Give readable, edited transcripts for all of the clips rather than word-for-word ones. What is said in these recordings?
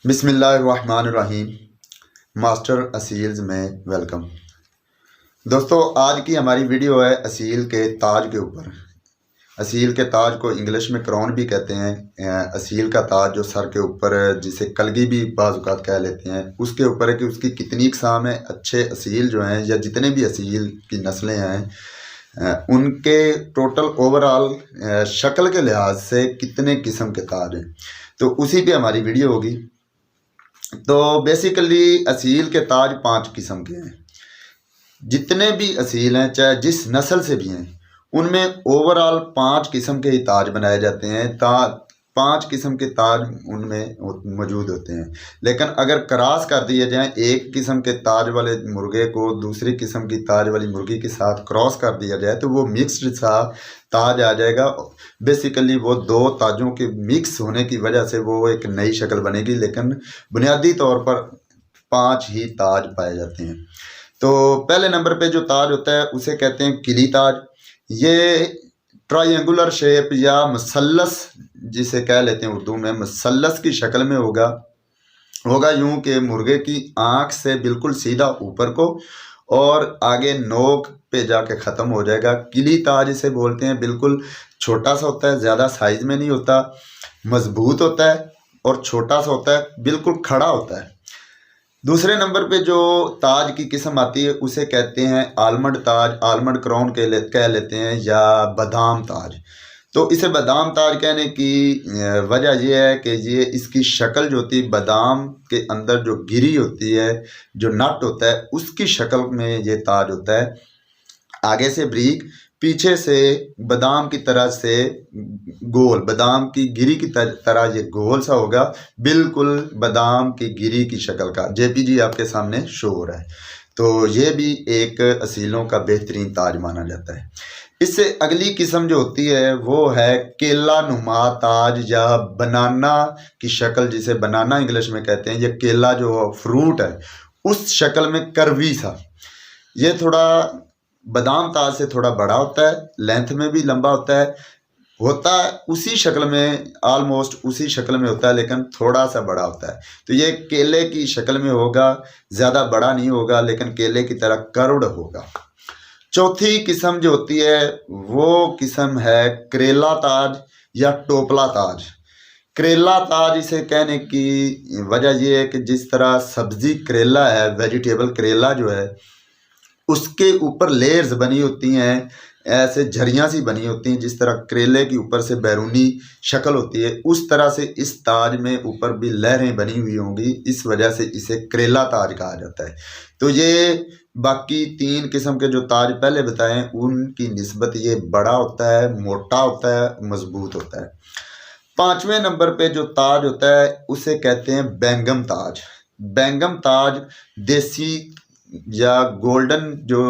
बिस्मिल्लाहिर्रहमानिर्रहीम। मास्टर असील्स में वेलकम। दोस्तों, आज की हमारी वीडियो है असील के ताज के ऊपर। असील के ताज को इंग्लिश में क्राउन भी कहते हैं। असील का ताज जो सर के ऊपर, जिसे कलगी भी बाज़ औक़ात कह लेते हैं, उसके ऊपर है कि उसकी कितनी इक़साम है। अच्छे असील जो हैं या जितने भी असील की नस्लें हैं, उनके टोटल ओवरऑल शक्ल के लिहाज से कितने किस्म के ताज हैं, तो उसी पे हमारी वीडियो होगी। तो बेसिकली असील के ताज 5 किस्म के हैं। जितने भी असील हैं, चाहे जिस नस्ल से भी हैं, उनमें ओवरऑल 5 किस्म के ही ताज बनाए जाते हैं। 5 किस्म के ताज उनमें मौजूद होते हैं। लेकिन अगर क्रॉस कर दिए जाएं, एक किस्म के ताज वाले मुर्गे को दूसरी किस्म की ताज वाली मुर्गी के साथ क्रॉस कर दिया जाए, तो वो मिक्स्ड सा ताज आ जाएगा। बेसिकली वो 2 ताजों के मिक्स होने की वजह से वो एक नई शक्ल बनेगी। लेकिन बुनियादी तौर पर 5 ही ताज पाए जाते हैं। तो पहले नंबर पे जो ताज होता है उसे कहते हैं किली ताज। ये ट्रायंगुलर शेप या मसल्लस जिसे कह लेते हैं उर्दू में, मसल्लस की शक्ल में होगा यूं कि मुर्गे की आंख से बिल्कुल सीधा ऊपर को और आगे नोक पे जाके ख़त्म हो जाएगा। किली ताज इसे बोलते हैं। बिल्कुल छोटा सा होता है, ज़्यादा साइज़ में नहीं होता, मजबूत होता है और छोटा सा होता है, बिल्कुल खड़ा होता है। दूसरे नंबर पे जो ताज की किस्म आती है उसे कहते हैं आलमंड ताज, आलमंड क्राउन कह लेते हैं, या बादाम ताज। तो इसे बादाम ताज कहने की वजह यह है कि ये इसकी शक्ल जो होती है, बादाम के अंदर जो गिरी होती है, जो नट होता है, उसकी शक्ल में ये ताज होता है। आगे से ब्रीक, पीछे से बादाम की तरह से गोल, बादाम की गिरी की तरह ये गोल सा होगा, बिल्कुल बादाम की गिरी की शक्ल का। जेपीजी आपके सामने शो हो रहा है। तो ये भी एक असीलों का बेहतरीन ताज माना जाता है। इससे अगली किस्म जो होती है वो है केला नुमा ताज या बनाना की शक्ल, जिसे बनाना इंग्लिश में कहते हैं। ये केला जो फ्रूट है उस शक्ल में कर्वी सा, ये थोड़ा बादाम ताज से थोड़ा बड़ा होता है, लेंथ में भी लंबा होता है उसी शक्ल में, ऑलमोस्ट उसी शक्ल में होता है, लेकिन थोड़ा सा बड़ा होता है। तो ये केले की शक्ल में होगा, ज़्यादा बड़ा नहीं होगा, लेकिन केले की तरह कर्व्ड होगा। चौथी किस्म जो होती है वो किस्म है करेला ताज या टोपला ताज। करेला ताज इसे कहने की वजह यह है कि जिस तरह सब्जी करेला है, वेजिटेबल करेला जो है, उसके ऊपर लेयर्स बनी होती हैं, ऐसे झरियाँ सी बनी होती हैं। जिस तरह करेले की ऊपर से बैरूनी शक्ल होती है, उस तरह से इस ताज में ऊपर भी लहरें बनी हुई होंगी। इस वजह से इसे करेला ताज कहा जाता है। तो ये बाकी 3 किस्म के जो ताज पहले बताएं उनकी निस्बत ये बड़ा होता है, मोटा होता है, मजबूत होता है। 5वें नंबर पे जो ताज होता है उसे कहते हैं बैंगम ताज। बैंगम ताज देसी या गोल्डन जो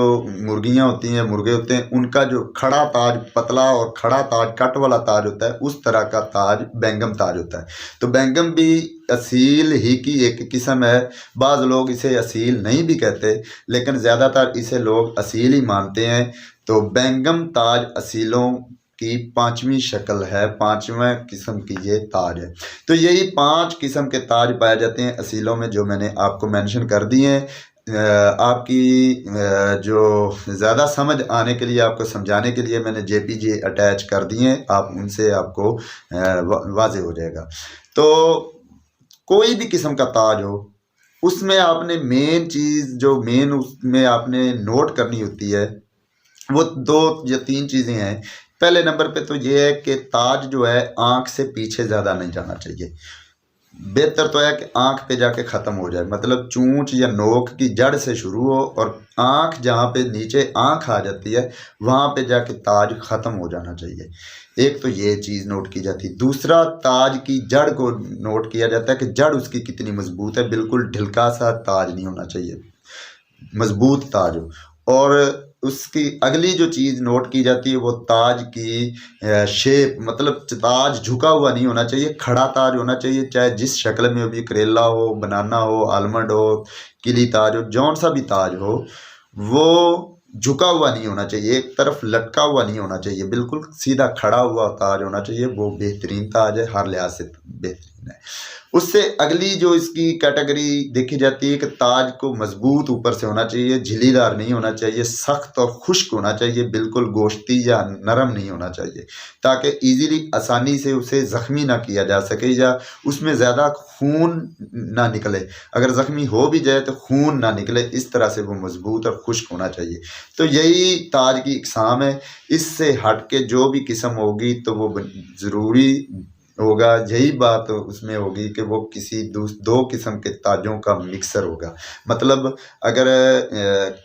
मुर्गियाँ होती हैं, मुर्गे होते हैं, उनका जो खड़ा ताज, पतला और खड़ा ताज, कट वाला ताज होता है, उस तरह का ताज बैंगम ताज होता है। तो बैंगम भी असील ही की एक किस्म है। बाज़ लोग इसे असील नहीं भी कहते, लेकिन ज़्यादातर इसे लोग असील ही मानते हैं। तो बैंगम ताज असीलों की 5वीं शक्ल है, 5वें किस्म की ये ताज है। तो यही 5 किस्म के ताज पाए जाते हैं असीलों में, जो मैंने आपको मेंशन कर दिए हैं। आपकी जो ज़्यादा समझ आने के लिए, आपको समझाने के लिए मैंने जेपीजी अटैच कर दिए हैं, आप उनसे आपको वाज़े हो जाएगा। तो कोई भी किस्म का ताज हो, उसमें आपने मेन चीज़ जो उसमें आपने नोट करनी होती है वो 2 या 3 चीज़ें हैं। पहले नंबर पे तो ये है कि ताज जो है आँख से पीछे ज़्यादा नहीं जाना चाहिए। बेहतर तो है कि आँख पे जाके ख़त्म हो जाए, मतलब चूंच या नोक की जड़ से शुरू हो और आँख जहाँ पे नीचे आँख आ जाती है वहाँ पे जाके ताज ख़त्म हो जाना चाहिए। एक तो ये चीज़ नोट की जाती है। दूसरा, ताज की जड़ को नोट किया जाता है कि जड़ उसकी कितनी मजबूत है। बिल्कुल ढिलका सा ताज नहीं होना चाहिए, मजबूत ताज हो। और उसकी अगली जो चीज़ नोट की जाती है वो ताज की शेप, मतलब ताज झुका हुआ नहीं होना चाहिए, खड़ा ताज होना चाहिए। चाहे जिस शक्ल में भी, करेला हो, बनाना हो, आलमंड हो, किली ताज हो, जौन सा भी ताज हो, वो झुका हुआ नहीं होना चाहिए, एक तरफ लटका हुआ नहीं होना चाहिए, बिल्कुल सीधा खड़ा हुआ ताज होना चाहिए। वो बेहतरीन ताज है, हर लिहाज से बेहतरीन। है। उससे अगली जो इसकी कैटेगरी देखी जाती है कि ताज को मजबूत ऊपर से होना चाहिए, झिल्लीदार नहीं होना चाहिए, सख्त और खुश्क होना चाहिए, बिल्कुल गोश्ती या नरम नहीं होना चाहिए, ताकि इजीली आसानी से उसे ज़ख्मी ना किया जा सके या उसमें ज़्यादा खून ना निकले। अगर ज़ख्मी हो भी जाए तो खून ना निकले, इस तरह से वो मजबूत और खुश्क होना चाहिए। तो यही ताज की इकसाम है। इससे हट के जो भी किस्म होगी तो वो ज़रूरी होगा, यही बात उसमें होगी कि वो किसी दो किस्म के ताजों का मिक्सर होगा। मतलब अगर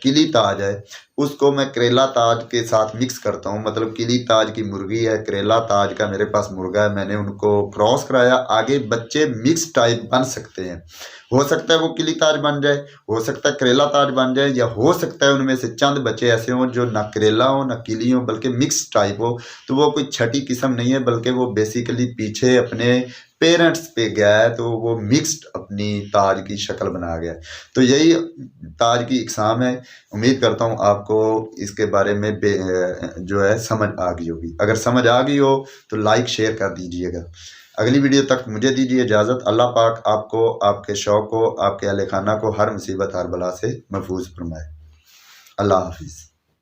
किली ताज है, उसको मैं करेला ताज के साथ मिक्स करता हूँ। मतलब किली ताज की मुर्गी है, करेला ताज का मेरे पास मुर्गा है, मैंने उनको क्रॉस कराया, आगे बच्चे मिक्स टाइप बन सकते हैं। हो सकता है वो किली ताज बन जाए, हो सकता है करेला ताज बन जाए, या हो सकता है उनमें से चंद बच्चे ऐसे हों जो ना करेला हो ना किली हो, बल्कि मिक्स टाइप हो। तो वो कोई छठी किस्म नहीं है, बल्कि वो बेसिकली पीछे अपने पेरेंट्स पे गया है, तो वो मिक्स्ड अपनी ताज की शक्ल बना गया। तो यही ताज की इकसाम है। उम्मीद करता हूँ आपको इसके बारे में जो है समझ आ गई होगी। अगर समझ आ गई हो तो लाइक शेयर कर दीजिएगा। अगली वीडियो तक मुझे दीजिए इजाज़त। अल्लाह पाक आपको, आपके शौक़ को, आपके अहल खाना को हर मुसीबत हर बला से महफूज फरमाए। अल्लाह हाफिज़।